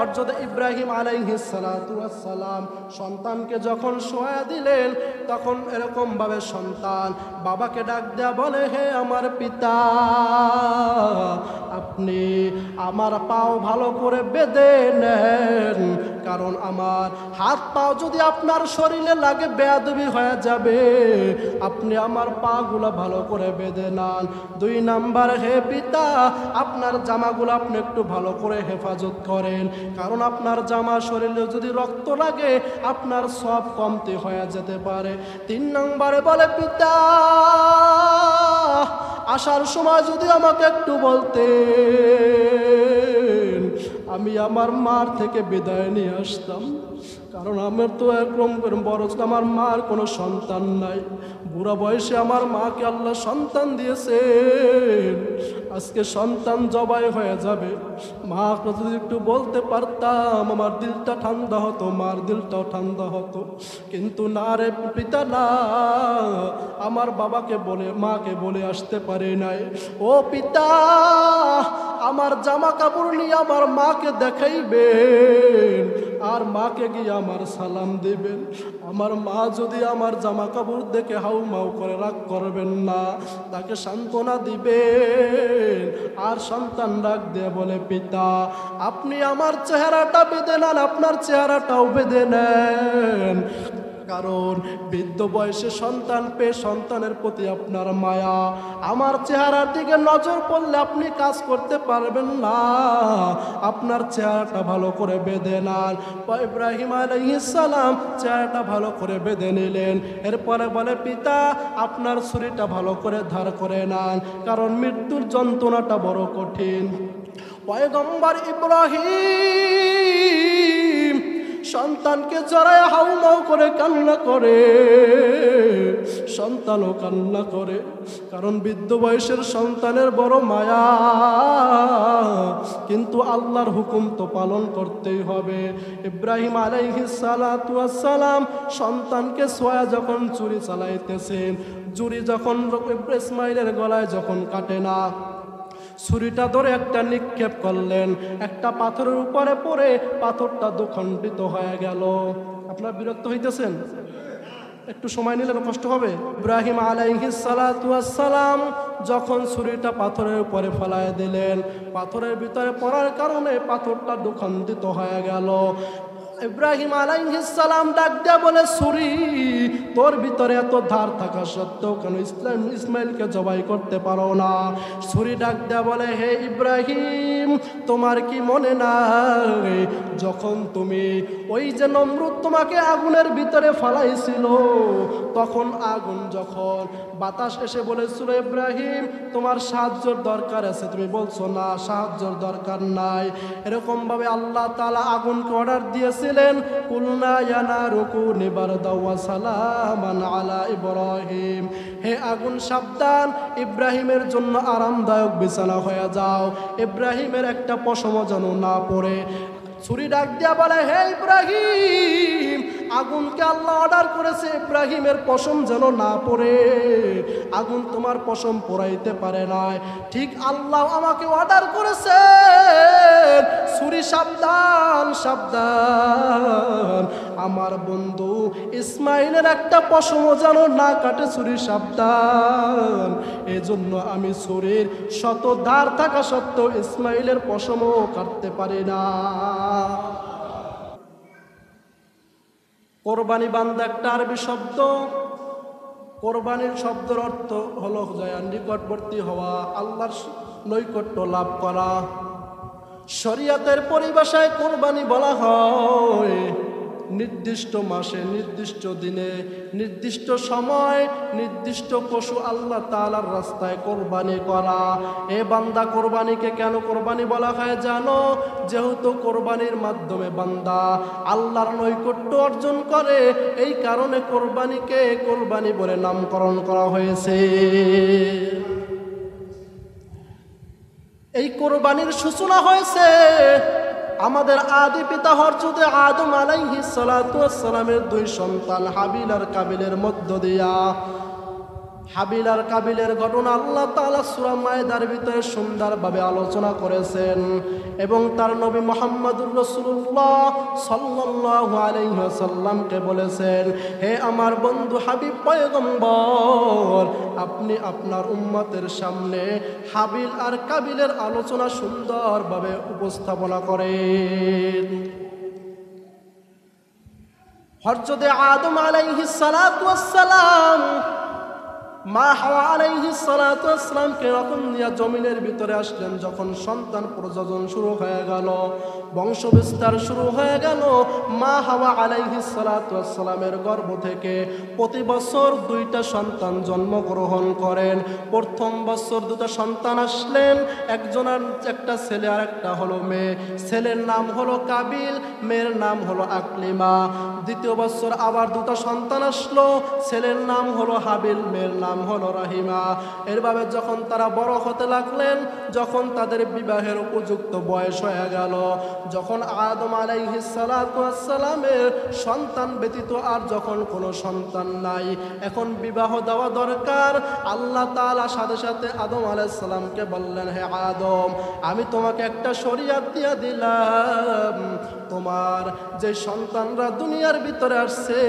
হযরত ইব্রাহিম আলাইহিস সালাতু ওয়াস সালাম সন্তানকে যখন শোয়া দিলেন, তখন এরকম ভাবে সন্তান বাবাকে ডাক দেয়া বলে, হে আমার পিতা, আপনি আমার পাও ভালো করে বেঁধে নেন, কারণ আমার হাত পাও যদি আপনার শরীরে লাগে বেয়াদবি হয়ে যাবে। আপনি আমার পাগুলো ভালো করে বেঁধে নেন। 2 নাম্বার, হে পিতা, আপনার জামাগুলো আপনি একটু ভালো করে হেফাজত করেন, কারণ আপনার জামা শরীরে যদি রক্ত লাগে আপনার সব কমতি হয়ে যেতে পারে। 3 নম্বরে বলে, পিতা, আসার সময় যদি আমাকে একটু বলতেন, আমি আমার মার থেকে বিদায় নিয়ে আসতাম, কারণ আমার তো একরকম বড়, আমার মার কোনো সন্তান নাই। বুড়া বয়সে আমার মাকে আল্লাহ সন্তান দিয়েছেন, আজকে সন্তান জবাই হয়ে যাবে। মা যদি একটু বলতে পারতাম আমার দিলটা ঠান্ডা হতো, মার দিলটাও ঠান্ডা হতো। কিন্তু না রে পিতা, না, আমার বাবাকে বলে মাকে বলে আসতে পারে নাই। ও পিতা, আমার জামা কাপড় নিয়ে আমার মাকে দেখাইবেন, আর মাকে গিয়ে আমার সালাম দিবেন। আমার মা যদি আমার জামা কাপড় দেখে হাউ মাউ করে রাগ করবেন না, তাকে সান্ত্বনা দিবেন। আর সন্তান ডাক দিয়ে বলে, পিতা, আপনি আমার চেহারাটা বেঁধে নেন, আপনার চেহারাটাও বেঁধে নেন, কারণ বৃদ্ধ বয়সে সন্তান পেয়ে সন্তানের প্রতি আপনার মায়া। আমার চেহারার দিকে নজর পড়লে আপনি কাজ করতে পারবেন না, আপনার চেহারাটা ভালো করে বেঁধে নেন। ইব্রাহিম আলাইহিস সালাম চেহারাটা ভালো করে বেঁধে নিলেন। এরপরে বলে, পিতা, আপনার ছুরিটা ভালো করে ধার করে নেন, কারণ মৃত্যুর যন্ত্রণাটা বড় কঠিন। পয়গম্বর ইব্রাহিম সন্তানকে জড়ায় হাউমাউ করে কান্না করে, সন্তানও কান্না করে, কারণ বৃদ্ধ বয়সের সন্তানের বড় মায়া, কিন্তু আল্লাহর হুকুম তো পালন করতেই হবে। ইব্রাহিম আলাইহিস সালাতু ওয়াস সালাম সন্তানকে সোয়া যখন ছুরি চালাইতেছেন, ছুরি যখন ইসমাইলের গলায় যখন কাটে না, ছুরিটা ধরে একটা নিক্ষেপ করলেন, একটা পাথরের উপরে পড়ে পাথরটা দুখণ্ডিত হয়ে গেল। আপনারা বিরক্ত হইতেছেন? একটু সময় নিলে কষ্ট হবে। ইব্রাহিম আলাইহিস সালাতু ওয়াস সালাম যখন ছুরিটা পাথরের উপরে ফেলায় দিলেন, পাথরের ভিতরে পড়ার কারণে পাথরটা দুখণ্ডিত হয়ে গেল। ইব্রাহিম আলাইহিস সালাম ডাক দেয়া বলে, ছুরি, তোর ভিতরে এত ধার থাকা সত্ত্বেও কেন ইসমাইলকে জবাই করতে পারো না? ছুরি ডাক দেয়া বলে, হে ইব্রাহিম, তোমার কি মনে নাই যখন তুমি ওই যে নমরুদ তোমাকে আগুনের ভিতরে ফালাইছিল, তখন আগুন যখন বাতাস এসে বলেছিল, ইব্রাহিম তোমার সাহায্যের দরকার আছে, তুমি বলছো না সাহায্যের দরকার নাই। এরকম ভাবে আল্লাহ তাআলা আগুনকে অর্ডার দিয়েছিলেন, কুলনা ইয়া নারু কুনি বারদাও ওয়া সালামান আলা ইব্রাহিম, হে আগুন সাবধান, ইব্রাহিমের জন্য আরামদায়ক বিছানা হয়ে যাও, ইব্রাহিমের একটা পশমও যেন না পড়ে। ছুরি ডাক দিয়া বলে, হে ইব্রাহিম, আগুনকে আল্লাহ অর্ডার করেছে ইব্রাহিমের পশম যেন না পড়ে, আগুন তোমার পশম পোড়াইতে পারে নাই, ঠিক আল্লাহ আমাকে অর্ডার করেছে, ছুরি সাবধান সাবধান, আমার বন্ধু ইসমাইলের একটা পশমও যেন না কাটে, ছুরি সাবধান। এজন্য আমি ছুরির শত ধার থাকা সত্ত্বেও ইসমাইলের পশমও কাটতে পারি না। কোরবানি বান্দা একটা আরবি শব্দ। কোরবানির শব্দের অর্থ হলো নিকটবর্তী হওয়া, আল্লাহর নৈকট্য লাভ করা। শরীয়তের পরিভাষায় কোরবানি বলা হয় নির্দিষ্ট মাসে, নির্দিষ্ট দিনে, নির্দিষ্ট সময়, নির্দিষ্ট পশু আল্লাহ তাআলার রাস্তায় কোরবানি করা। এ বান্দা, কোরবানিকে কেন কোরবানি বলা হয় জানো? যেহেতু কোরবানির মাধ্যমে বান্দা আল্লাহর নৈকট্য অর্জন করে, এই কারণে কোরবানিকে কোরবানি বলে নামকরণ করা হয়েছে। এই কোরবানির সূচনা হয়েছে আমাদের আদি পিতা হযরত আদম আলাইহিস সালাতু ওয়াস সালামের 2 সন্তান হাবিল আর কাবিলের মধ্য দিয়া। হাবিল আর কাবিলের ঘটনা আল্লাহ তাআলা সূরা মায়েদার ভিতরে সুন্দরভাবে আলোচনা করেছেন এবং তার নবী মুহাম্মদুর রাসূলুল্লাহ সাল্লাল্লাহু আলাইহি ওয়াসাল্লামকে বলেছেন, হে আমার বন্ধু হাবিব পয়গম্বর, আপনি আপনার উম্মতের সামনে হাবিল আর কাবিলের আলোচনা সুন্দরভাবে উপস্থাপনা করেন। হযরত আদম আলাইহিস সালাতু ওয়াস সালাম মা হাওয়া আলাইহিস সালাতু ওয়াস সালামকে রতন দিয়া জমিনের ভিতরে আসলেন। যখন সন্তান প্রজনন শুরু হয়ে গেল, বংশ বিস্তার শুরু হয়ে গেল, মা হাওয়া আলাইহিস সালাতু ওয়াস সালামের গর্ভ থেকে প্রতি বছর 2টা সন্তান জন্মগ্রহণ করেন। প্রথম বছর 2টা সন্তান আসলেন, একজনের একটা ছেলে আর একটা হলো মেয়ে। ছেলের নাম হলো কাবিল, মেয়ের নাম হলো আকলিমা। দ্বিতীয় বছর আবার 2টা সন্তান আসলো, ছেলের নাম হলো হাবিল, মেয়ের নাম হলো রাহিমা। এরভাবে যখন তারা বড় হতে লাগলেন, যখন তাদের বিবাহের উপযুক্ত বয়স হয়ে গেল, যখন আদম আলাইহিস সালাতু ওয়াস সালামের সন্তান ব্যতীত আর যখন কোনো সন্তান নাই, এখন বিবাহ দেওয়া দরকার। আল্লাহ তাআলা সাথে সাথে আদম আলাইহিস সালামকে বললেন, হে আদম, আমি তোমাকে একটা শরীয়ত দিয়ে দিলাম। তোমার যে সন্তানরা দুনিয়ার ভিতরে আসছে,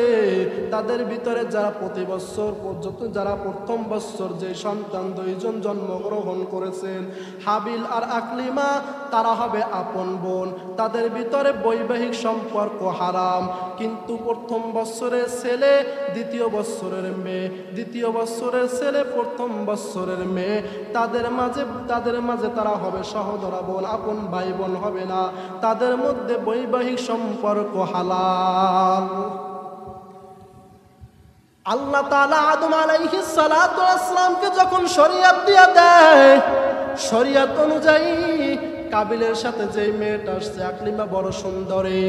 তাদের ভিতরে যারা প্রতি বছর পর্যন্ত যারা প্রথম বছর যে সন্তান 2জন জন্মগ্রহণ করেছেন, হাবিল আর আকলিমা, তারা হবে আপন বোন। তাদের ভিতরে বৈবাহিক সম্পর্ক হারাম, কিন্তু প্রথম বছরের ছেলে দ্বিতীয় বছরের মেয়ে, দ্বিতীয় বছরের ছেলে প্রথম বছরের মেয়ে, তাদের মাঝে তারা হবে সহোদরা বোন, আপন ভাই বোন হবে না। তাদের মধ্যে বৈবাহিক সম্পর্ক হালাল। আল্লাহ তাআলা আদম আলাইহিস সালাতু ওয়াস সালামকে যখন শরীয়ত দিয়ে দেয়, শরীয়ত অনুযায়ী কাবিলের সাথে যেই মেয়েটা আসছে, আকলিমা বড় সুন্দরী,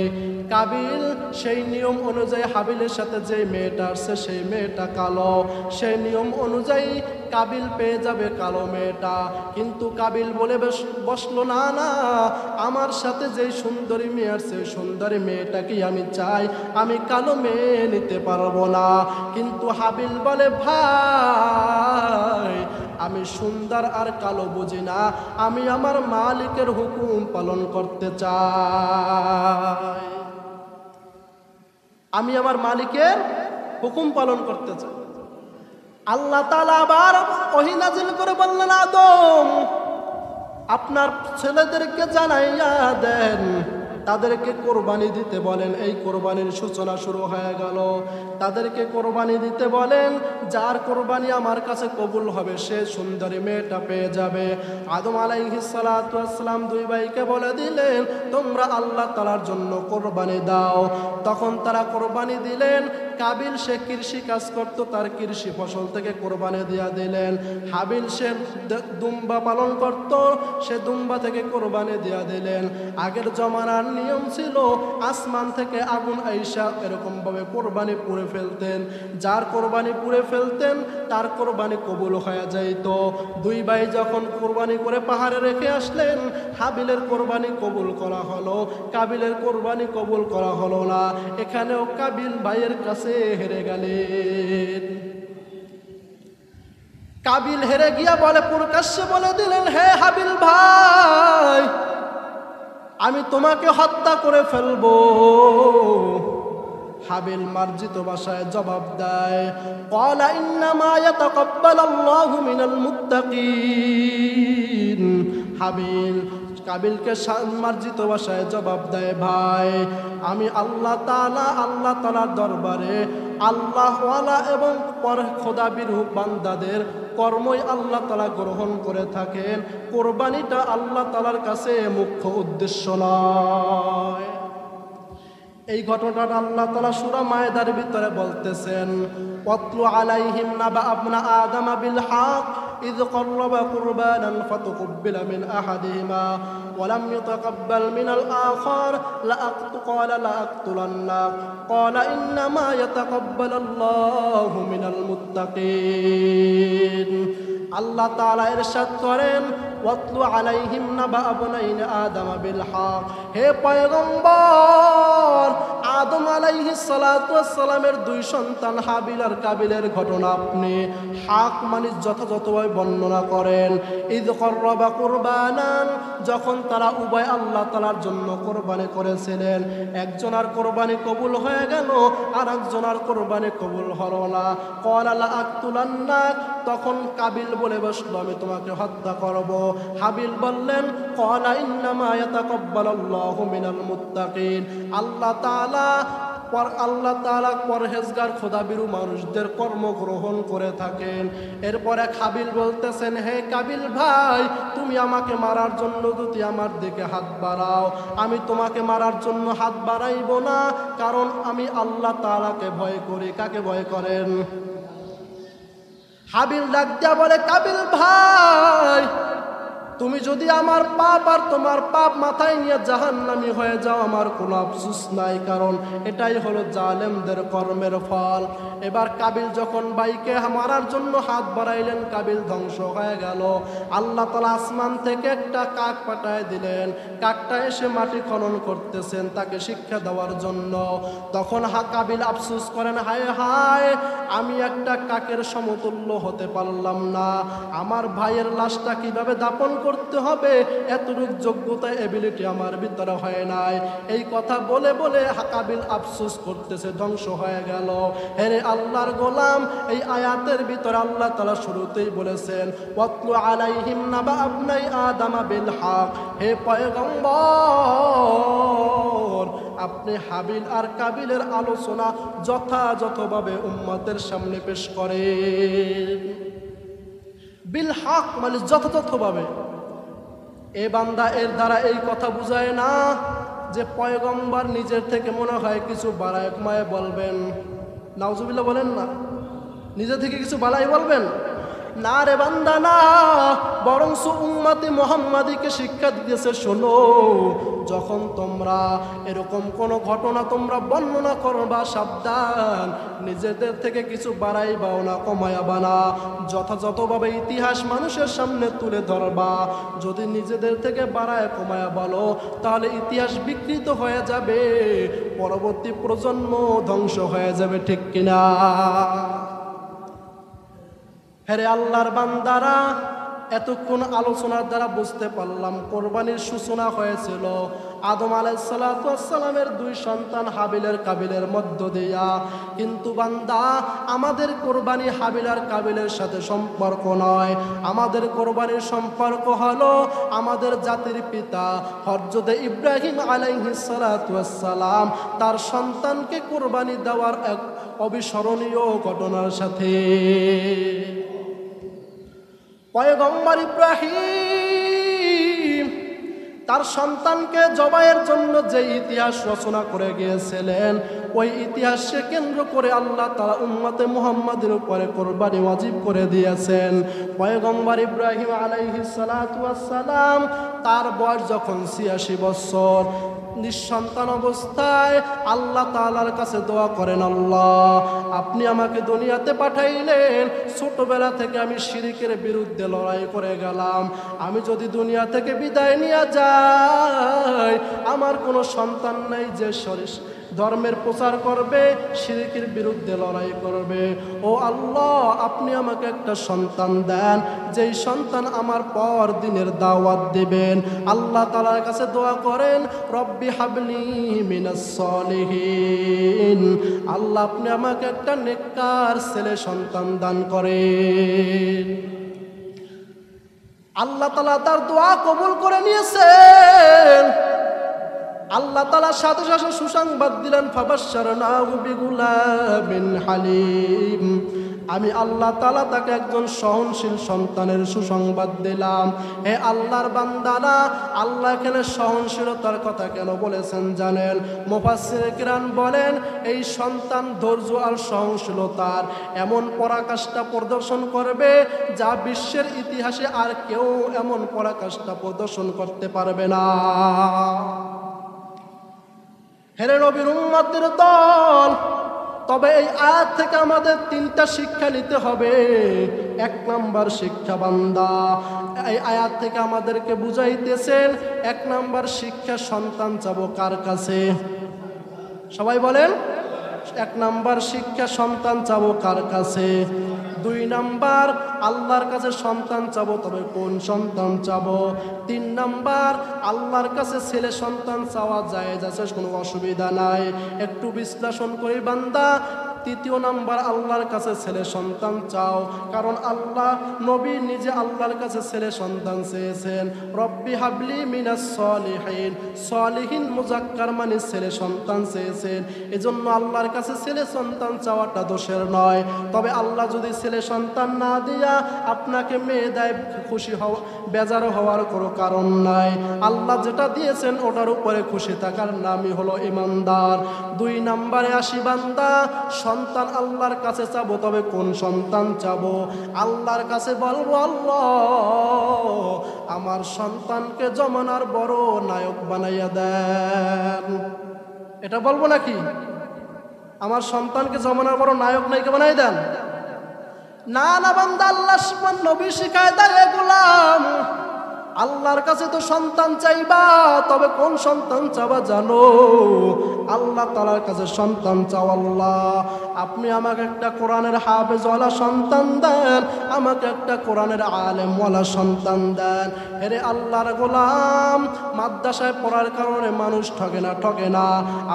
কাবিল সেই নিয়ম অনুযায়ী হাবিলের সাথে যেই মেয়েটা আসছে সেই মেয়েটা কালো, সেই নিয়ম অনুযায়ী কাবিল পেয়ে যাবে কালো মেয়েটা। কিন্তু কাবিল বলে বসলো, না না, আমার সাথে যেই সুন্দরী মেয়ে আসছে সুন্দরী মেয়েটাকেই আমি চাই, আমি কালো মেয়ে নিতে পারবো না। কিন্তু হাবিল বলে, ভাই, আমি সুন্দর আর কালো বুঝি না, আমি আমার মালিকের হুকুম পালন করতে চাই, আমি আমার মালিকের হুকুম পালন করতে চাই। আল্লাহ তাআলা আবার ওহী নাযিল করে বললেন, আদম, আপনার ছেলেদেরকে জানাইয়া দেন, তাদেরকে কোরবানি দিতে বলেন। এই কোরবানির সূচনা শুরু হয়ে গেল। তাদেরকে কোরবানি দিতে বলেন, যার কোরবানি আমার কাছে কবুল হবে সে সুন্দরী মেয়েটা পেয়ে যাবে। আদম আলাইহিস সালাতু ওয়াস সালাম 2 ভাইকে বলে দিলেন, তোমরা আল্লাহ তাআলার জন্য কোরবানি দাও। তখন তারা কোরবানি দিলেন। কাবিল সে কৃষি কাজ করত, তার কৃষি ফসল থেকে কোরবানি দিয়া দিলেন। হাবিল সে দুম্বা পালন করত, সে দুম্বা থেকে কোরবানি দিয়া দিলেন। আগের জমানার নিয়ম ছিল আসমান থেকে আগুন আইসা এরকম ভাবে কোরবানি পুড়ে ফেলতেন। যার কোরবানি পুড়ে ফেলতেন তার কোরবানি কবুল হয়ে যাইত। 2 ভাই যখন কোরবানি করে পাহাড়ে রেখে আসলেন, হাবিলের কোরবানি কবুল করা হলো, কাবিলের কোরবানি কবুল করা হলো না। এখানেও কাবিল ভাইয়ের কাছে হেরে গেলেন। কাবিল হেরে গিয়া বলে, প্রকাশ্যে বলে দিলেন, হে হাবিল ভাই, আমি তোমাকে হত্যা করে ফেলবো। হাবিল মার্জিত ভাষায় জবাব দেয়, ক্বালা ইন্নামা ইয়াতাকাব্বালুল্লাহু মিনাল মুত্তাকিন। হাবিল কাবিলকে মার্জিত ভাষায় জবাব দেয়, ভাই, আমি আল্লাহ তাআলার দরবারে আল্লাহওয়ালা এবং পর খোদাবিরূহ বান্দাদের কর্মই আল্লাহ তাআলা গ্রহণ করে থাকেন। কোরবানিটা আল্লাহ তাআলার কাছে মুখ্য উদ্দেশ্য নয়। এই ঘটনাটা আল্লাহ তাআলা সূরা মায়েদার ভিতরে বলতেছেন, ওয়াতলু আলাইহিম নাবা আবনা আদম বিল হক إذ قرب قربانا فتقبل من أحدهما ولم يتقبل من الآخر قال لأقتلنك قال إنما يتقبل الله من المتقين। আল্লাহ তাআলা ইরশাদ করেন, ওয়াতলু আলাইহিম নাবা আবনাইন আদম বিল হক। হে পয়গম্বর, আদম আলাইহিস সালাতু ওয়াস সালামের দুই সন্তান হাবিল আর কাবিলের ঘটনা আপনি হক মানে যথাযথভাবে বর্ণনা করেন। ঈদ করবা কুরবানান, যখন তারা উভয় আল্লাহ তাআলার জন্য কোরবানি করেছিলেন, একজনের কোরবানি কবুল হয়ে গেল আর একজনের কোরবানি কবুল হলো না। ক্বালা লা আকতুলান্নাক, তখন কাবিল বলে বসলো আমি তোমাকে হত্যা করব। হাবিল বললেন ক্বালা ইন্নামা ইয়াতাকাব্বালুল্লাহু মিনাল মুত্তাকিন, আল্লাহ তাআলা পরহেজগার খোদাবিরু মানুষদের কর্ম গ্রহণ করে থাকেন। এরপরে কাবিল বলতেছেন হে কাবিল ভাই, তুমি আমাকে মারার জন্য যদি আমার দিকে হাত বাড়াও, আমি তোমাকে মারার জন্য হাত বাড়াইব না, কারণ আমি আল্লাহ তাআলাকে ভয় করি। কাকে ভয় করেন? হাবিল ডাক দিয়া বলে কাবিল ভাই, তুমি যদি আমার পাপ আর তোমার পাপ মাথায় নিয়ে জাহান্নামী হয়ে যাও আমার কোনো আফসোস নাই, কারণ এটাই হলো জালেমদের কর্মের ফল। এবার কাবিল যখন ভাইকে মারার জন্য হাত বাড়াইলেন, কাবিল ধ্বংস হয়ে গেল। আল্লাহ তাআলা আসমান থেকে একটা কাক পাঠায় দিলেন, কাকটা এসে মাটি খনন করতেছেন তাকে শিক্ষা দেওয়ার জন্য। তখন কাবিল আফসোস করেন হায় হায়, আমি একটা কাকের সমতুল্য হতে পারলাম না, আমার ভাইয়ের লাশটা কিভাবে দাপন করতে হবে এতটুকু যোগ্যতা এবিলিটি আমার ভিতরে হয় নাই। এই কথা বলে বলে কাবিল আফসোস করতেছে, ধ্বংস হয়ে গেল। হে আল্লাহর গোলাম, এই আয়াতের ভিতরে আল্লাহ তাআলা শুরুতেই বলেছেন ওয়াতলু আলাইহিম নাবা আবনাই আদামা বিল হক, হে পয়গম্বর আপনি হাবিল আর কাবিলের আলোচনা যথাযথভাবে উম্মতের সামনে পেশ করেন। বিল হক মানে যথাযথভাবে। এ বান্দা এর দ্বারা এই কথা বুঝায় না যে পয়গম্বর নিজের থেকে মনে হয় কিছু বাড়ায় কমায় বলবেন। নাউজুবিল্লাহ বলেন না, নিজে থেকে কিছু বাড়াই বলবেন না রে বান্দা না, বরঞ্চ উম্মতে মুহাম্মাদীকে শিক্ষা দিতেছে শোনো, যখন তোমরা এরকম কোন ঘটনা তোমরা বর্ণনা করবা সাবধান, নিজেদের থেকে কিছু বাড়াইবাও না কমায়াবা না, যথাযথভাবে ইতিহাস মানুষের সামনে তুলে ধরবা। যদি নিজেদের থেকে বাড়ায় কমায়া বলো তাহলে ইতিহাস বিকৃত হয়ে যাবে, পরবর্তী প্রজন্ম ধ্বংস হয়ে যাবে, ঠিক কিনা? হেরে আল্লাহর বান্দারা, এতক্ষণ আলোচনার দ্বারা বুঝতে পারলাম কোরবানির সূচনা হয়েছিল আদম আলাইহিস সালাতু ওয়াস সালামের দুই সন্তান হাবিলের কাবিলের মধ্য দিয়া। কিন্তু বান্দা, আমাদের কোরবানি হাবিল আর কাবিলের সাথে সম্পর্ক নয়, আমাদের কোরবানির সম্পর্ক হলো আমাদের জাতির পিতা হযরত ইব্রাহিম আলাইহিস সালাতু ওয়াস সালাম তার সন্তানকে কোরবানি দেওয়ার এক অবিস্মরণীয় ঘটনার সাথে। পয়গম্বর ইব্রাহিম তার সন্তানকে জবাইয়ের জন্য যে ইতিহাস রচনা করে গিয়েছিলেন, ওই ইতিহাসকে কেন্দ্র করে আল্লাহ তাআলা উম্মতে মুহাম্মাদের উপরে কোরবানি ওয়াজিব করে দিয়েছেন। পয়গম্বর ইব্রাহিম আলাইহিস সালাতু ওয়াস সালাম তার বয়স যখন ৮৬ বছর, নিঃসন্তান অবস্থায় আল্লাহ তাআলার কাছে দোয়া করেন, আল্লাহ আপনি আমাকে দুনিয়াতে পাঠাইলেন, ছোটবেলা থেকে আমি শিরকের বিরুদ্ধে লড়াই করে গেলাম, আমি যদি দুনিয়া থেকে বিদায় নিয়ে যাই আমার কোনো সন্তান নাই যে ধর্মের প্রচার করবে, শিরকের বিরুদ্ধে লড়াই করবে। ও আল্লাহ আপনি আমাকে একটা সন্তান দেন, যেই সন্তান আমার পর দিনের দাওয়াত দিবেন। আল্লাহ তাআলার কাছে দোয়া করেন, রব্বি হাবলি মিনাস সলিহিন, আল্লাহ আপনি আমাকে একটা নেককার ছেলে সন্তান দান করেন। আল্লাহ তাআলা তার দোয়া কবুল করে নিয়েছেন। আল্লাহ তাআলা সাথে সাথে সুসংবাদ দিলেন, ফাবাশশারনাহু বিগুলামিন হালিম, আমি আল্লাহ তাআলা তাকে একজন সহনশীল সন্তানের সুসংবাদ দিলাম। হে আল্লাহর বান্দারা, আল্লাহ এখানে সহনশীলতার কথা কেন বলেছেন জানেন? মুফাসসিরে কিরাম বলেন এই সন্তান ধৈর্য আর সহনশীলতার এমন পরাকাষ্ঠা প্রদর্শন করবে যা বিশ্বের ইতিহাসে আর কেউ এমন পরাকাষ্ঠা প্রদর্শন করতে পারবে না। হেরে নবীর উম্মতের দল, তবে এই আয়াত থেকে আমাদের তিনটা শিক্ষা নিতে হবে। এক নাম্বার শিক্ষা, বান্দা এই আয়াত থেকে আমাদেরকে বুঝাইতেছেন, এক নাম্বার শিক্ষা, সন্তান চাবো কার কাছে? সবাই বলেন। 1 নাম্বার শিক্ষা সন্তান চাবো কার কাছে? 2 নাম্বার আল্লাহর কাছে সন্তান চাবো, তবে কোন সন্তান চাবো? 3 নাম্বার আল্লাহর কাছে ছেলে সন্তান চাওয়া যায়, যাচ্ছে কোনো অসুবিধা নাই। একটু বিশ্লেষণ করি বান্দা। 3 নাম্বার আল্লাহর কাছে ছেলে সন্তান চাও, কারণ আল্লাহ নবী নিজে আল্লাহর কাছে ছেলে সন্তান চেয়েছেন। রব্বি হাবলি মিনাস সলিহিন, সলিহিন মুজাক্কার মানে ছেলে সন্তান চেয়েছেন। এজন্য আল্লাহর কাছে ছেলে সন্তান চাওয়াটা দোষের নয়। তবে আল্লাহ যদি ছেলে সন্তান না দিয়া আপনাকে মেয়ে দেয়, খুশি হওয়া বেজার হওয়ার কোনো কারণ নাই। আল্লাহ যেটা দিয়েছেন ওটার উপরে খুশি থাকার নামই হলো ইমানদার। 2 নাম্বারে আসি বান্দা, সন্তান আল্লাহর কাছে চাবো, তবে কোন সন্তান চাবো? আল্লাহর কাছে বলবো, আল্লাহ আমার সন্তানকে জমানার বড় নায়ক বানাইয়া দেন। এটা বলবো নাকি? আমার সন্তানকে জমানার বড় নায়ক নায়িকা বানাই দেন। না না বান্দা, আল্লাহ নবী শিখায় দেয় গোলাম, আল্লাহর কাছে তো সন্তান চাইবা, তবে কোন সন্তান চাবা জানো? আল্লাহ তাআলার কাছে সন্তান চাও। আল্লাহ আপনি আমাকে একটা কোরআনের হাফেজওয়ালা সন্তান দেন, আমাকে একটা কোরআনের আলেমওয়ালা সন্তান দেন। হেরে আল্লাহর গোলাম, মাদ্রাসায় পড়ার কারণে মানুষ ঠকে না।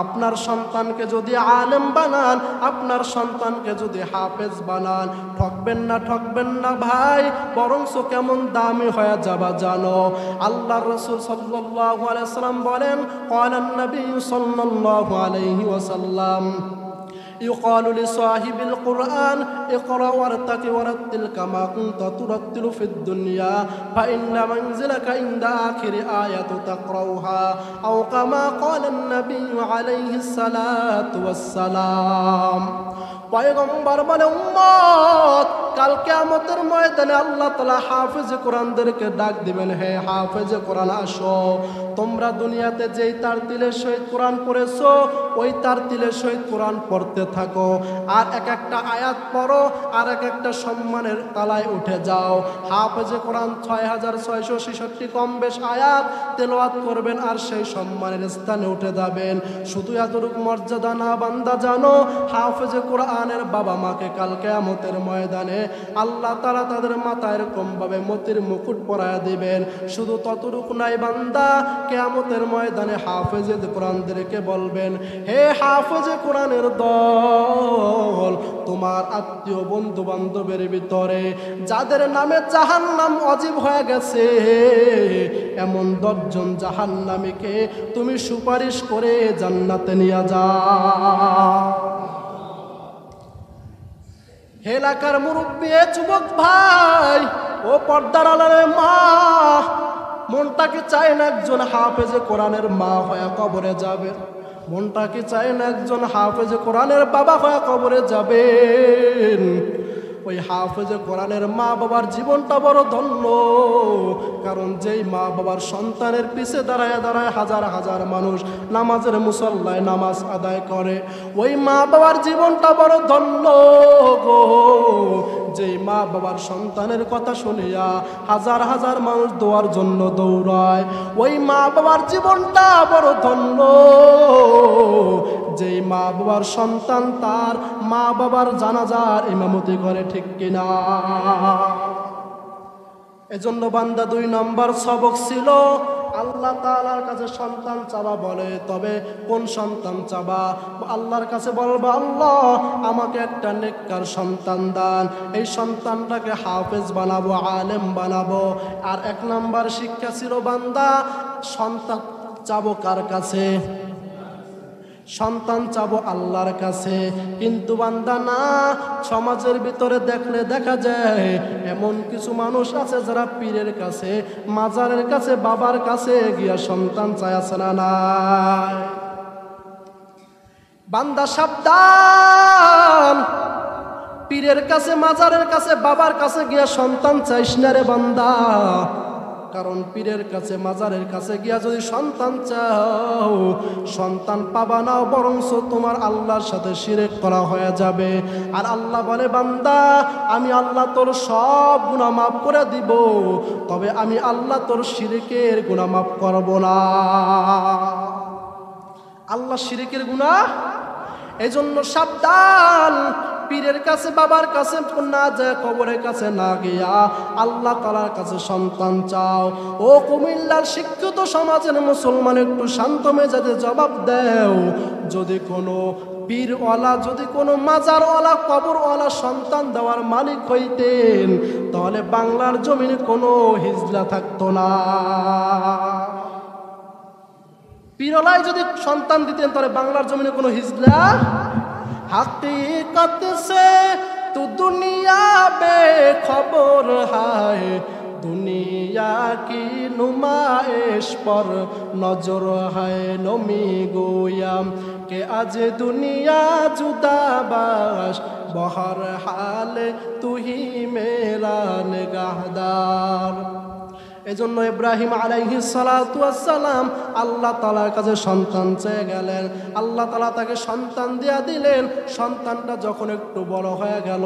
আপনার সন্তানকে যদি আলেম বানান, আপনার সন্তানকে যদি হাফেজ বানান, ঠকবেন না ভাই, বরঞ্চ কেমন দামি হয়ে যাবা জানো? আল্লাহর রাসূল সাল্লাল্লাহু আলাইহি ওয়াসাল্লাম বলেন, ক্বালান নবী সাল্লাল্লাহু আলাইহি ওয়াসাল্লাম يقال لصاحب القرآن اقرأ وارتق ورتل كما كنت ترتل في الدنيا فإن منزلك عند آخر آية تقرأها أو كما قال النبي عليه الصلاة والسلام। পয়গম্বর বলে, উম্মত কাল কিয়ামতের ময়দানে আল্লাহ তাআলা হাফেজে কোরআনদেরকে ডাক দিবেন, হে হাফেজে কোরআন আসো, তোমরা দুনিয়াতে যেই তারতিলের সহিত কোরআন পড়েছো ওই তারতিলের সহিত কোরআন পড়তে থাকো, আর এক একটা আয়াত পড়ো, আর এক একটা সম্মানের তালায় উঠে যাও। হাফেজে কোরআন 6666 কম বেশ আয়াত তেলাওয়াত করবেন, আর সেই সম্মানের স্থানে উঠে যাবেন। শুধু এতটুকু মর্যাদা না বান্দা, জানো হাফেজে কোরআনের বাবা মাকে কাল কিয়ামতের ময়দানে আল্লাহ তাআলা তাদের মাথায় এরকম ভাবে মতির মুকুট পরায়া দিবেন। শুধু ততটুকু নাই বান্দা, কিয়ামতের ময়দানে হাফেজে কোরআনদেরকে বলবেন, হে হাফেজে কোরআনের দল, তোমার আত্মীয় বন্ধু বান্ধবের ভিতরে যাদের নামে জাহান্নাম ওয়াজিব হয়ে গেছে, এমন 10 জন জাহান্নামীকে তুমি সুপারিশ করে জান্নাতে নিয়ে যাও। হে এলাকার মুরব্বী, যুবক ভাই ও পর্দার আড়ালের মা, মনটা কি চায় না একজন হাফেজে কোরআনের মা হয়ে কবরে যাবে? মনটা কি চায় না একজন হাফেজে কোরআনের বাবা হয়ে কবরে যাবেন? ওই হাফেজে কোরআনের মা বাবার জীবনটা বড় ধন্য, কারণ যেই মা বাবার সন্তানের পিছে দাঁড়ায় হাজার হাজার মানুষ নামাজের মুসল্লায় নামাজ আদায় করে, ওই মা বাবার জীবনটা বড় ধন্য গো। যেই মা বাবার সন্তানের কথা শুনিয়া হাজার হাজার মানুষ দোয়ার জন্য দৌড়ায়, ওই মা বাবার জীবনটা বড় ধন্য। যেই মা বাবার সন্তান তার মা বাবার জানাজার ইমামতি করে, ঠিক কিনা? এজন্য বান্দা 2 নম্বর সবক ছিল আল্লাহ তাআলার কাছে সন্তান চাবা। বলে তবে কোন সন্তান চাবা? আল্লাহর কাছে বলবা, আল্লাহ আমাকে একটা নেককার সন্তান দান, এই সন্তানটাকে হাফেজ বানাবো, আলেম বানাবো। আর 1 নম্বর শিক্ষা ছিল বান্দা, সন্তান চাবো কার কাছে? সন্তান চাবো আল্লাহর কাছে। কিন্তু বান্দা না, সমাজের ভিতরে দেখলে দেখা যায় এমন কিছু মানুষ আছে যারা পীরের কাছে, মাজারের কাছে, বাবার কাছে গিয়া সন্তান চায়, আছে না নাই? বান্দা সাবধান, পীরের কাছে, মাজারের কাছে, বাবার কাছে গিয়া সন্তান চাইস না রে বান্দা। কারণ পীরের কাছে, মাজারের কাছে গিয়া যদি সন্তান চাও, সন্তান পাবা না, বরঞ্চ তোমার আল্লাহর সাথে শিরক করা হয়ে যাবে। আর আল্লাহ বলে, বান্দা আমি আল্লাহ তোর সব গুনাহ মাফ করে দিব, তবে আমি আল্লাহ তোর শিরকের গুনাহ মাফ করব না। আল্লাহ শিরকের গুনাহ। এজন্য সাবধান, পীরের কাছে বাবার কাছে না যায়, কবরের কাছে না গিয়া আল্লাহ তাআলার কাছে সন্তান চাও। ও কুমিল্লার শিক্ষিত সমাজের মুসলমান, একটু শান্ত মেজাজে জবাব দেও। যদি কোনো পীরওয়ালা, যদি কোনো মাজারওয়ালা, কবরওয়ালা সন্তান দেওয়ার মালিক হইতেন, তাহলে বাংলার জমিনে কোনো হিজলা থাকতো না। পীরওয়ালাই যদি সন্তান দিতেন, তাহলে বাংলার জমিনে কোনো হিজলা। हकीकत से तू दुनिया बेखबर है, दुनिया की नुमाइश पर नजर है। नमी गोयाम के आज दुनिया जुदाबाश, बहर हाल तू ही मेरा निगाहदार। এজন্য ইব্রাহিম আলাইহিস সালাতু ওয়াস সালাম আল্লাহ তাআলার কাছে সন্তান চেয়ে গেলেন। আল্লাহ তাআলা তাকে সন্তান দিয়া দিলেন। সন্তানটা যখন একটু বড় হয়ে গেল,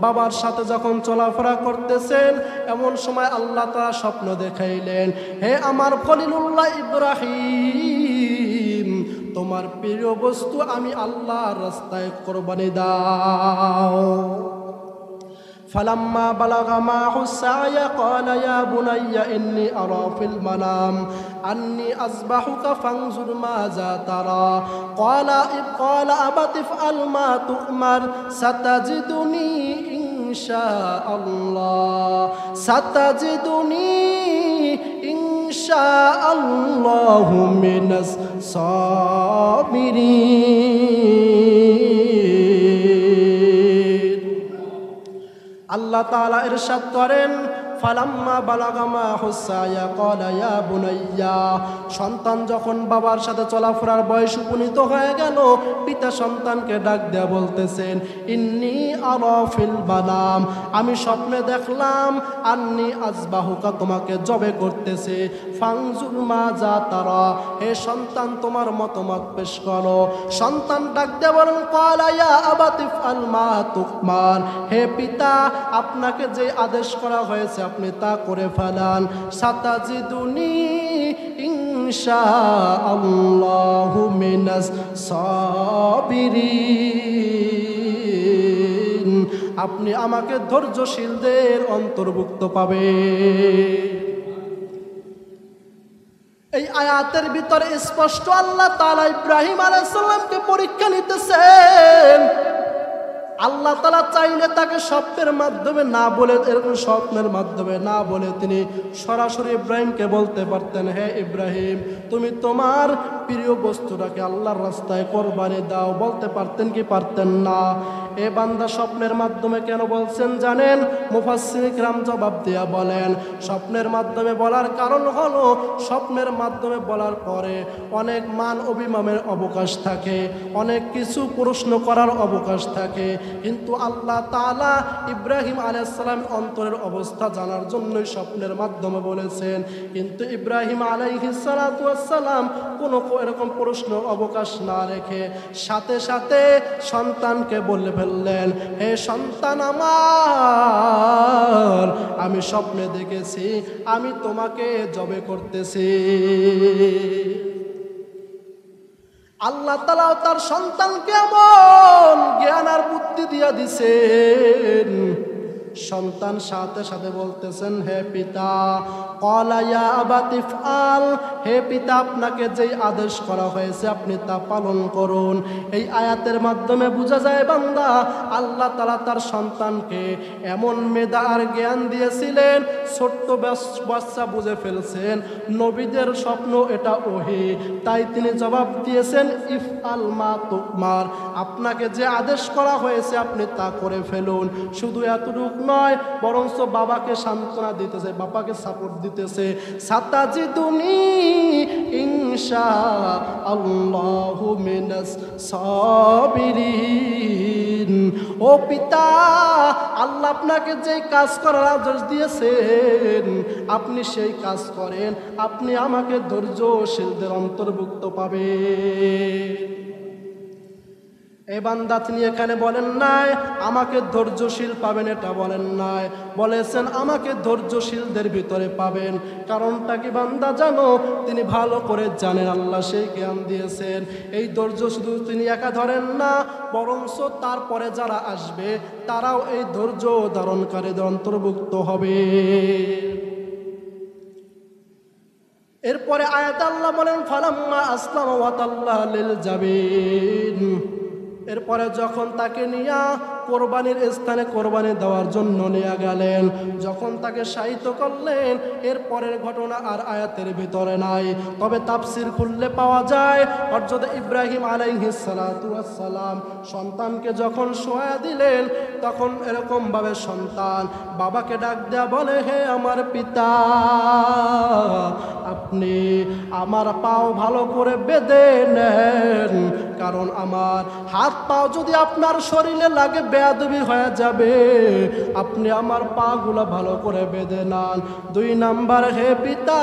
বাবার সাথে যখন চলাফেরা করতেছেন, এমন সময় আল্লাহ তাআলা স্বপ্ন দেখাইলেন, হে আমার খলিলুল্লাহ ইব্রাহিম, তোমার প্রিয় বস্তু আমি আল্লাহর রাস্তায় কুরবানি দাও। فلما بلغ معه السعي قال يا بني إني أرى في المنام أني أذبحك فانظر ماذا ترى قال أبت افعل ما تؤمر ستجدني إن شاء الله من الصابرين। আল্লাহ তাআলা ইরশাদ করেন, ফালাম্মা বালাগা মাহু সায়া ক্বালা ইয়া বুনাইয়া, সন্তান যখন বাবার সাথে চলাফেরার বয়স উপনীত হয়ে গেল, পিতা সন্তানকে ডাক দেয়া বলতেছেন, ইন্নী আরা ফিল মানাম, আমি স্বপ্নে দেখলাম, আন্নী আযবাহুকা, তোমাকে জবে করতেছে, ফানজুর মাজা তারা, হে সন্তান তোমার মতামত পেশ করো। সন্তান ডাক দেয়া বলেন, ক্বালা ইয়া আবাতি ইফআল মা তুকমার, হে পিতা আপনাকে যে আদেশ করা হয়েছে আপনি তা করে ফেলান। সাতাজিদুনি ইনশাআল্লাহু মিনাস সাবিরিন, আপনি আমাকে ধৈর্যশীলদের অন্তর্ভুক্ত পাবেন। এই আয়াতের ভিতরে স্পষ্ট আল্লাহ তাআলা ইব্রাহিম আলাইহিস সালামকে পরীক্ষা নিতেছেন। আল্লাহ তাআলা চাইলে তাকে স্বপ্নের মাধ্যমে না বলে, এরকম স্বপ্নের মাধ্যমে না বলে তিনি সরাসরি ইব্রাহিমকে বলতে পারতেন, হে ইব্রাহিম, তুমি তোমার প্রিয় বস্তুটাকে আল্লাহর রাস্তায় কোরবানি দাও, বলতে পারতেন কি পারতেন না? এ বান্দা স্বপ্নের মাধ্যমে কেন বলছেন জানেন? মুফাসসির কিরাম জবাব দিয়া বলেন, স্বপ্নের মাধ্যমে বলার কারণ হলো, স্বপ্নের মাধ্যমে বলার পরে অনেক মান অভিমানের অবকাশ থাকে, অনেক কিছু প্রশ্ন করার অবকাশ থাকে, কিন্তু আল্লাহ তাআলা ইব্রাহিম আলাইহিস সালাম অন্তরের অবস্থা জানার জন্যই স্বপ্নের মাধ্যমে বলেছেন। কিন্তু ইব্রাহিম আলাইহিস সালাতু ওয়াস সালাম কোনো এরকম প্রশ্ন অবকাশ না রেখে সাথে সাথে সন্তানকে বলে ফেললেন, হে সন্তান আমার, আমি স্বপ্নে দেখেছি আমি তোমাকে জবে করতেছি। আল্লাহ তাআলা তার সন্তানকে এমন জ্ঞান আর বুদ্ধি দিয়া দিছেন, সন্তান সাথে সাথে বলতেছেন, হে পিতা, ক্বালা ইয়া আবাতি ইফআল, হে পিতা আপনাকে যেই আদেশ করা হয়েছে আপনি তা পালন করুন। এই আয়াতের মাধ্যমে বোঝা যায় বান্দা, আল্লাহ তাআলা তার সন্তানকে এমন মেধা আর জ্ঞান দিয়েছিলেন, ছোট্ট বাচ্চা বুঝে ফেলছেন নবীদের স্বপ্ন এটা ওহী, তাই তিনি জবাব দিয়েছেন, ইফআল মা তুকমার, আপনাকে যে আদেশ করা হয়েছে আপনি তা করে ফেলুন। শুধু এতটুকু নয়, বরঞ্চ বাবাকে সান্ত্বনা দিতেছে, বাবাকে সাপোর্ট দিতেছে, সাতাজিদুনি ইনশাআল্লাহু মিনাস সাবিরিন। ও পিতা, আল্লাহ আপনাকে যে কাজ করার আদেশ দিয়েছেন আপনি সেই কাজ করেন, আপনি আমাকে ধৈর্যশীলদের অন্তর্ভুক্ত পাবেন। এই বান্দা তিনি এখানে বলেন নাই আমাকে ধৈর্যশীল পাবেন, এটা বলেন নাই, বলেছেন আমাকে ধৈর্যশীলদের ভিতরে পাবেন। কারণটা কি বান্দা জানো? তিনি ভালো করে জানেন, আল্লাহ সেই জ্ঞান দিয়েছেন। এই ধৈর্য শুধু তিনি একা ধরেন না, বরঞ্চ তারপরে যারা আসবে তারাও এই ধৈর্য ধারণকারীদের অন্তর্ভুক্ত হবে। এরপরে আয়াত আল্লাহ বলেন ফালাম্মা আসলামা ওয়া তাল্লাহু লিল জাবিন। এরপরে যখন তাকে নিয়া কোরবানির স্থানে কোরবানি দেওয়ার জন্য নিয়ে গেলেন, যখন তাকে শায়িত করলেন, এরপরের ঘটনা আর আয়াতের ভিতরে নাই, তবে তাফসির খুললে পাওয়া যায় হযরত ইব্রাহিম আলাইহিস সালাতু ওয়াস সালাম সন্তানকে যখন শোয়া দিলেন, তখন এরকম ভাবে সন্তান বাবাকে ডাক দেয়া বলে, হে আমার পিতা, আপনি আমার পাও ভালো করে বেঁধে নেন, কারণ আমার হাত পাও যদি আপনার শরীরে লাগে বেয়াদবি হয়ে যাবে, আপনি আমার পাগুলো ভালো করে বেঁধে নেন। 2 নাম্বার, হে পিতা,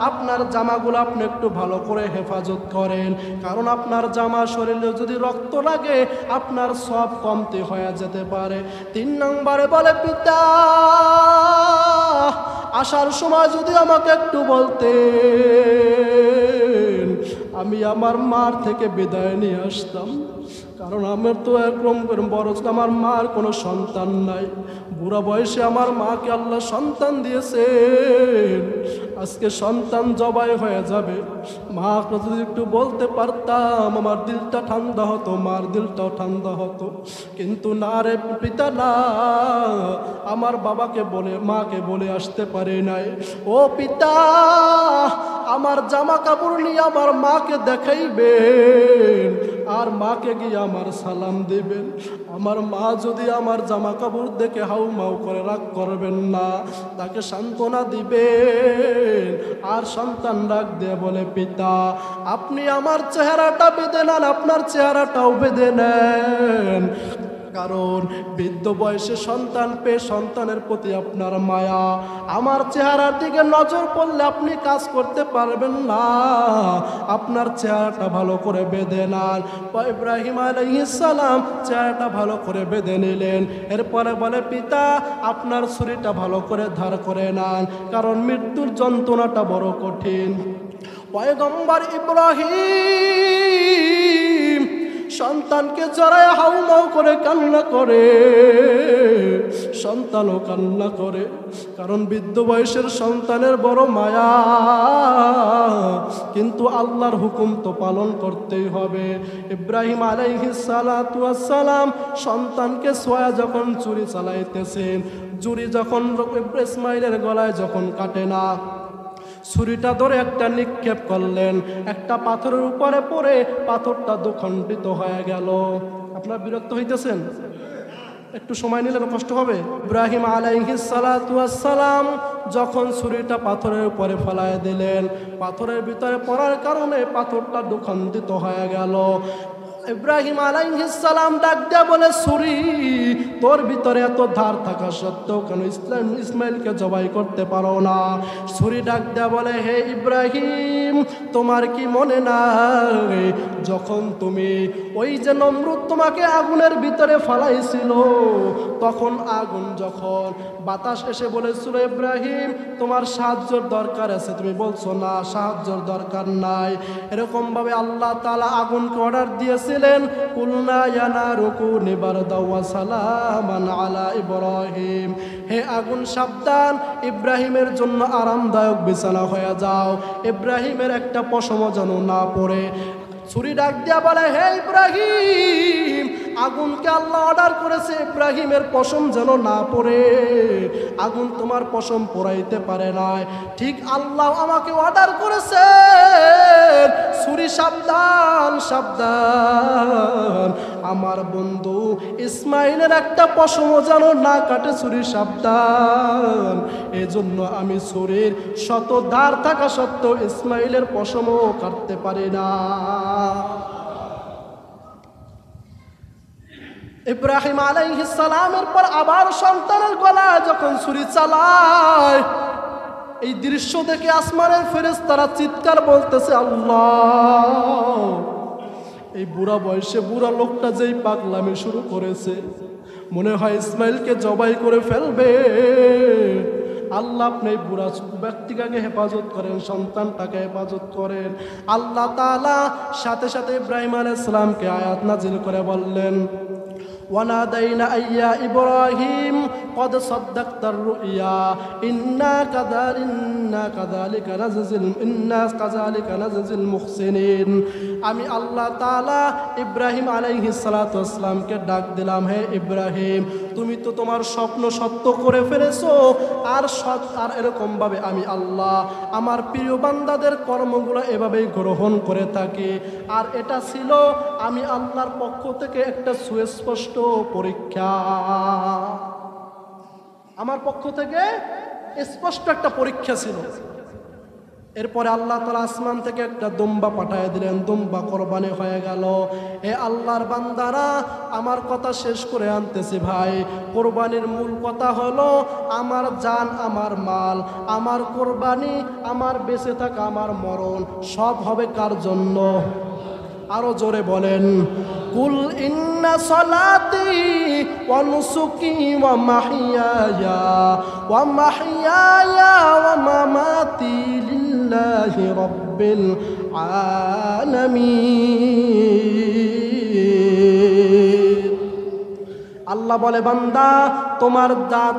আপনার জামাগুলো আপনি একটু ভালো করে হেফাজত করেন, কারণ আপনার জামা শরীরে যদি রক্ত লাগে আপনার সব কমতি হয়ে যেতে পারে। 3 নম্বরে বলে, পিতা, আসার সময় যদি আমাকে একটু বলতেন, আমি আমার মার থেকে বিদায় নিয়ে আসতাম, কারণ আমার তো একরকম বড়, আমার মার কোনো সন্তান নাই, বুড়া বয়সে আমার মাকে আল্লাহ সন্তান দিয়েছেন, আজকে সন্তান জবাই হয়ে যাবে, মা যদি একটু বলতে পারতাম আমার দিলটা ঠান্ডা হতো, মার দিলটাও ঠান্ডা হতো। কিন্তু না রে পিতা, না, আমার বাবাকে বলে মাকে বলে আসতে পারে নাই। ও পিতা, আমার জামা কাপড় নিয়ে আমার মাকে দেখাইবেন, আর মাকে গিয়ে আমার সালাম দিবেন। আমার মা যদি আমার জামা কাপড় দেখে হাউ মাউ করে রাগ করবেন না, তাকে সান্ত্বনা দিবেন। আর সন্তান রাগ দিয়ে বলে, পিতা, আপনি আমার চেহারাটা বেঁধে নেন, আপনার চেহারাটাও বেঁধে নেন, কারণ বৃদ্ধ বয়সে সন্তান পেয়ে সন্তানের প্রতি আপনার মায়া, আমার চেহারার দিকে নজর পড়লে আপনি কাজ করতে পারবেন না, আপনার চেহারাটা ভালো করে বেঁধে নেন। ইব্রাহিম আলাইহিস সালাম চেহারাটা ভালো করে বেঁধে নিলেন। এরপরে বলে, পিতা, আপনার ছুরিটা ভালো করে ধার করে নেন, কারণ মৃত্যুর যন্ত্রণাটা বড় কঠিন। পয়গম্বর ইব্রাহিম সন্তানকে জড়ায় হাউমাউ করে কান্না করে, সন্তানও কান্না করে, কারণ বৃদ্ধ বয়সের সন্তানের বড় মায়া, কিন্তু আল্লাহর হুকুম তো পালন করতেই হবে। ইব্রাহিম আলাইহিস সালাতু ওয়াস সালাম সন্তানকে সোয়া যখন ছুরি চালাইতেছেন, ছুরি যখন ইসমাইলের গলায় যখন কাটে না, ছুরিটা ধরে একটা নিক্ষেপ করলেন, একটা পাথরের উপরে পড়ে পাথরটা দুখণ্ডিত হয়ে গেল। আপনারা বিরক্ত হইতেছেন? একটু সময় নিলে কষ্ট হবে। ইব্রাহিম আলাইহিস সালাতু ওয়াস সালাম যখন ছুরিটা পাথরের উপরে ফেলায় দিলেন, পাথরের ভিতরে পড়ার কারণে পাথরটা দুখণ্ডিত হয়ে গেল। ইব্রাহিম আলাইহিস সালাম ডাক দেয়া বলে, ছুরি, তোর ভিতরে এত ধার থাকা সত্ত্বেও কেন ইসমাইলকে জবাই করতে পারো না? ছুরি ডাক দেয়া বলে, হে ইব্রাহিম, তোমার কি মনে নাই যখন তুমি ওই যে নমরুদ তোমাকে আগুনের ভিতরে ফালাইছিল, তখন আগুন যখন বাতাস এসে বলেছিল, ইব্রাহিম তোমার সাহায্যের দরকার আছে, তুমি বলছো না সাহায্যের দরকার নাই। এরকম ভাবে আল্লাহ তাআলা আগুনকে অর্ডার দিয়েছিলেন, কুলনা ইয়া নারু কুনি বারদাও ওয়া সালামান আলা ইব্রাহিম, হে আগুন সাবধান, ইব্রাহিমের জন্য আরামদায়ক বিছানা হয়ে যাও, ইব্রাহিমের একটা পশমও যেন না পড়ে। ছুরি ডাক দিয়া বলে, হে ইব্রাহিম, আগুনকে আল্লাহ অর্ডার করেছে ইব্রাহিমের পশম যেন না পড়ে, আগুন তোমার পশম পোড়াইতে পারে নাই, ঠিক আল্লাহ আমাকে অর্ডার করেছে, ছুরি সাবধান সাবধান, আমার বন্ধু ইসমাইলের একটা পশমও যেন না কাটে, ছুরি সাবধান। এজন্য আমি ছুরির শত ধার থাকা সত্ত্বেও ইসমাইলের পশমও কাটতে পারি না। ইব্রাহিম আলাইহিস সালামের পর আবার সন্তানের গলায় যখন ছুরি চালায়, এই দৃশ্য দেখে আসমানের ফেরেশতারা চিৎকার বলতেছে, আল্লাহ, এই বুড়া বয়সে বুড়া লোকটা যেই পাগলামি শুরু করেছে, মনে হয় ইসমাইলকে জবাই করে ফেলবে। আল্লাহ আপনি এই বুড়া ব্যক্তিটাকে হেফাজত করেন, সন্তানটাকে হেফাজত করেন। আল্লাহ তাআলা সাথে সাথে ইব্রাহিম আলাইহিস সালামকে আয়াত নাজিল করে বললেন, ওয়ানাদাইনা আইয়া ইব্রাহিম قد صدقت الرؤيا إنا كذلك نجزي المحسنين। আমি আল্লাহ তাআলা ইব্রাহিম আলাইহিস সালাতু ওয়াস সালামকে ডাক দিলাম, হে ইব্রাহিম, তুমি তো তোমার স্বপ্ন সত্য করে ফেলেছো। আর এরকম ভাবে আমি আল্লাহ আমার প্রিয় বান্দাদের কর্মগুলো এভাবেই গ্রহণ করে থাকি। আর এটা ছিল আমি আল্লাহর পক্ষ থেকে একটা সুস্পষ্ট পরীক্ষা, আমার পক্ষ থেকে স্পষ্ট একটা পরীক্ষা ছিল। এরপরে আল্লাহ তাআলা আসমান থেকে একটা দুম্বা পাঠিয়ে দিলেন, দুম্বা কোরবানি হয়ে গেল। হে আল্লাহর বান্দারা, আমার কথা শেষ করে আনতেছি ভাই। কোরবানির মূল কথা হলো আমার জান, আমার মাল, আমার কোরবানি, আমার বেঁচে থাকা, আমার মরণ সব হবে কার জন্য? আরো জোরে বলেন, কুল ইন্না সলাতি ওয়া নুসুকি ওয়া মাহইয়ায়া ওয়া মামাতি লিল্লাহি রাব্বিল আলামিন। আল্লাহ বলে, বান্দা,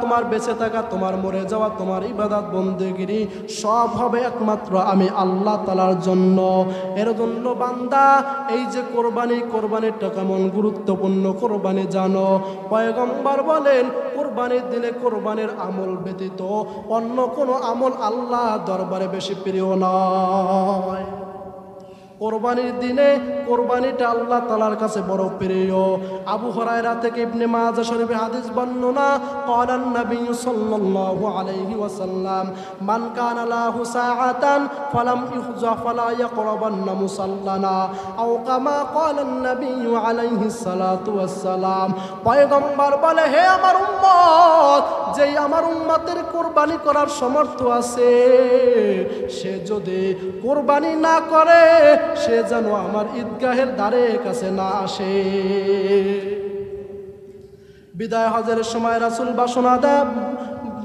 তোমার বেঁচে থাকা, তোমার মরে যাওয়া, তোমার ইবাদত বন্দেগিরি সব হবে একমাত্র আমি আল্লাহ তাআলার জন্য। এর জন্য বান্দা, এই যে কোরবানিটা কেমন গুরুত্বপূর্ণ কোরবানি জানো। পয়গম্বর বলেন, কোরবানির দিনে কোরবানির আমল ব্যতীত অন্য কোনো আমল আল্লাহ দরবারে বেশি প্রিয় নয়। কোরবানির দিনে কোরবানিটা আল্লাহ তাআলার কাছে বড় প্রিয়। আবু হুরায়রা থেকে ইবনে মাজাহ শরীফে হাদিস বর্ণনা, ক্বালান নবী সাল্লাল্লাহু আলাইহি ওয়াসাল্লাম, মান কানা লাহু সাআতান ফালাম ইহজা ফালা ইয়াকরাবান্না মুসাল্লানা, আও কামা ক্বালান নবী আলাইহি সালাতু ওয়াসসালাম। পয়গম্বর বলে, হে আমার উম্মত, যেই আমার উম্মতের কোরবানি করার সামর্থ্য আছে, সে যদি কোরবানি না করে, সে যেন আমার ঈদগাহের দ্বারে কাছে না আসে। বিদায় হজের সময় রাসূল বাসনা দেন।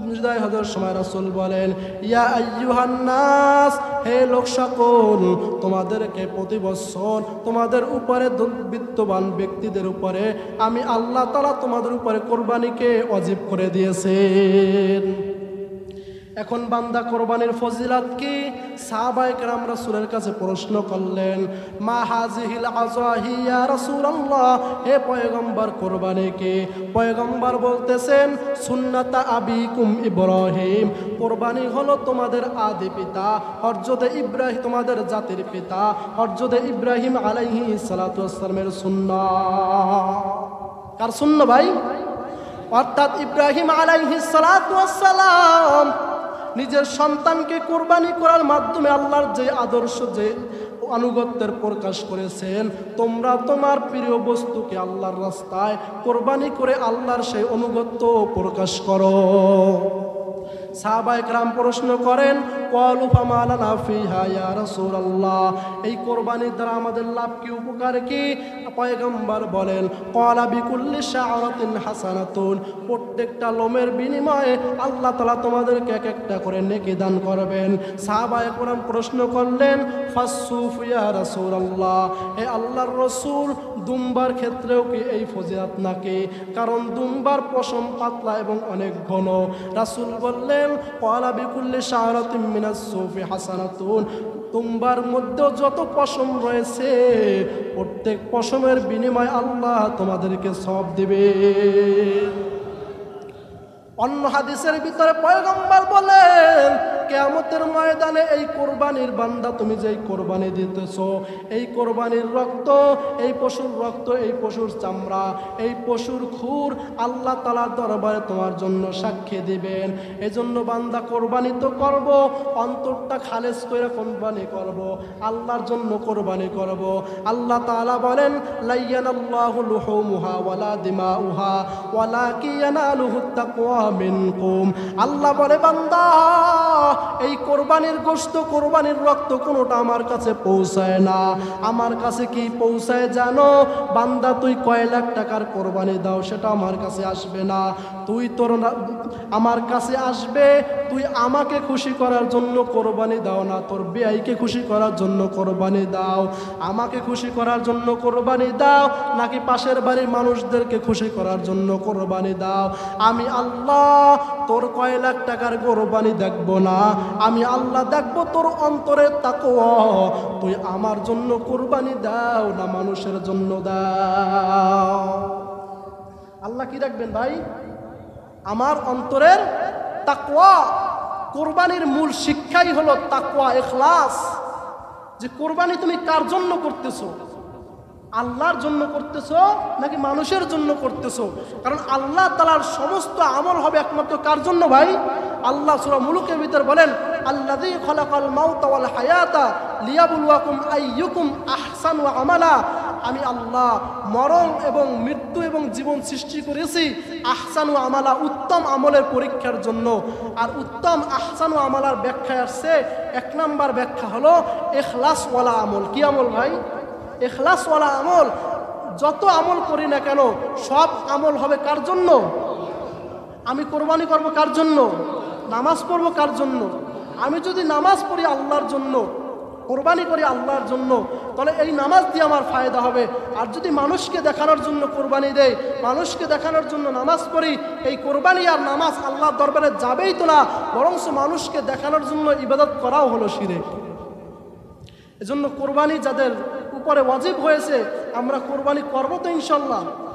বিদায় হজের সময় রাসূল বলেন, ইয়া আইয়ুহান নাস, হে লোক সকল, তোমাদেরকে প্রতি বছর তোমাদের উপরে বিত্তবান ব্যক্তিদের উপরে আমি আল্লাহ তাআলা তোমাদের উপরে কোরবানিকে ওয়াজিব করে দিয়েছেন। এখন বান্দা, কোরবানির ফজিলত কি? সাহাবায়ে কেরাম রাসূলের কাছে প্রশ্ন করলেন, মা হাযিহিল আযাহি ইয়া রাসূলুল্লাহ, হে পয়গম্বর, কোরবানি কি? পয়গম্বর বলতেছেন, সুন্নাতা আবিকুম ইব্রাহিম, কোরবানি হলো তোমাদের আদি পিতা হযরত ইব্রাহিম, তোমাদের জাতির পিতা হযরত ইব্রাহিম আলাইহিস সালাতু ওয়াস সালামের সুন্নাহ। কার সুন্নাহ ভাই? অর্থাৎ ইব্রাহিম আলাইহিস সালাতু ওয়াস সালাম নিজের সন্তানকে কোরবানি করার মাধ্যমে আল্লাহর যে আদর্শ, যে আনুগত্যের প্রকাশ করেছেন, তোমরা তোমার প্রিয় বস্তুকে আল্লাহর রাস্তায় কোরবানি করে আল্লাহর সেই আনুগত্য প্রকাশ করো। সাহাবায়ে কেরাম প্রশ্ন করেন, ক্বালু ফামা লানা ফিহা ইয়া রাসূলুল্লাহ, এই কোরবানির দ্বারা আমাদের লাভ কি, উপকার কি? পয়গম্বর বলেন, ক্বালা বিকুল্লি শা'রাতিন হাসানাতুন, প্রত্যেকটা লোমের বিনিময়ে আল্লাহ তাআলা তোমাদেরকে এক একটা করে নেকি দান করবেন। সাহাবায়ে কেরাম প্রশ্ন করলেন, ফাসসুফ ইয়া রাসূলুল্লাহ, হে আল্লাহর রাসূল, দুম্বার ক্ষেত্রেও কি এই ফজিলত নাকি? কারণ দুম্বার পশম পাতলা এবং অনেক ঘন। রাসূল বললেন, ক্বালা বিকুল্লি শা'রাতিন মিনাস সুফি হাসানাতুন, দুম্বার মধ্যে যত পশম রয়েছে, প্রত্যেক পশমের বিনিময়ে আল্লাহ তোমাদেরকে সওয়াব দিবে। অন্য হাদিসের ভিতরে পয়গম্বর বলেন, কিয়ামতের ময়দানে এই কোরবানির বান্দা, তুমি যেই কোরবানি দিতেছো, এই কোরবানির রক্ত, এই পশুর রক্ত, এই পশুর চামড়া, এই পশুর খুর আল্লাহ তাআলার দরবারে তোমার জন্য সাক্ষী দিবেন। এজন্য বান্দা, কোরবানি তো করব, অন্তরটা খালেস করে কোরবানি করব, আল্লাহর জন্য কোরবানি করব। আল্লাহ তাআলা বলেন, লাইয়ানাল্লাহু লুহুমুহা ওয়ালা দিমাউহা ওয়ালাকিন ইয়ানালুহুত তাকওয়া মিনকুম। আল্লাহ বলে, বান্দা, এই কোরবানির গোশত কোরবানির রক্ত কোনোটা আমার কাছে পৌঁছায় না। আমার কাছে কি পৌঁছায় জানো? বান্দা তুই কয় লাখ টাকার কোরবানি দাও সেটা আমার কাছে আসবে না। তুই তোর আমার কাছে আসবে তুই আমাকে খুশি করার জন্য কোরবানি দাও না তোর বেয়াইকে খুশি করার জন্য কোরবানি দাও। আমাকে খুশি করার জন্য কোরবানি দাও নাকি পাশের বাড়ির মানুষদেরকে খুশি করার জন্য কোরবানি দাও। আমি আল্লাহ তোর কয় লাখ টাকার কোরবানি দেখব না, আমি আল্লাহ দেখব তোর অন্তরের তাকওয়া। তুই আমার জন্য কোরবানি দাও না মানুষের জন্য দাও। আল্লাহ কি দেখবেন ভাই? আমার অন্তরের তাকওয়া। কোরবানির মূল শিক্ষাই হলো তাকওয়া, ইখলাস। যে কোরবানি তুমি কার জন্য করতেছো? আল্লাহর জন্য করতেছো নাকি মানুষের জন্য করতেছো? কারণ আল্লাহ তাআলার সমস্ত আমল হবে একমাত্র কার জন্য ভাই? আল্লাহ সূরা মুলুকের ভিতর বলেন, আল্লাযী খালাকাল মাউতা ওয়াল হায়াতা লিয়াবলুয়াকুম আইয়ুকুম আহসানু আমালা। আমি আল্লাহ মরণ এবং মৃত্যু এবং জীবন সৃষ্টি করেছি আহসানু আমালা, উত্তম আমলের পরীক্ষার জন্য। আর উত্তম আহসানু আমালার ব্যাখ্যা আসছে, এক নাম্বার ব্যাখ্যা হলো ইখলাসওয়ালা আমল। কি আমল ভাই? ইখলাসওয়ালা আমল। যত আমল করি না কেন সব আমল হবে কার জন্য? আমি কোরবানি করব কার জন্য? নামাজ পড়ব কার জন্য? আমি যদি নামাজ পড়ি আল্লাহর জন্য, কোরবানি করি আল্লাহর জন্য, তাহলে এই নামাজ দিয়ে আমার ফায়দা হবে। আর যদি মানুষকে দেখানোর জন্য কোরবানি দেই, মানুষকে দেখানোর জন্য নামাজ পড়ি, এই কোরবানি আর নামাজ আল্লাহর দরবারে যাবেই তো না, বরঞ্চ মানুষকে দেখানোর জন্য ইবাদত করাও হলো শিরক। এজন্য কোরবানি যাদের উপরে ওয়াজিব হয়েছে আমরা কোরবানি করব তো ইনশাল্লাহ।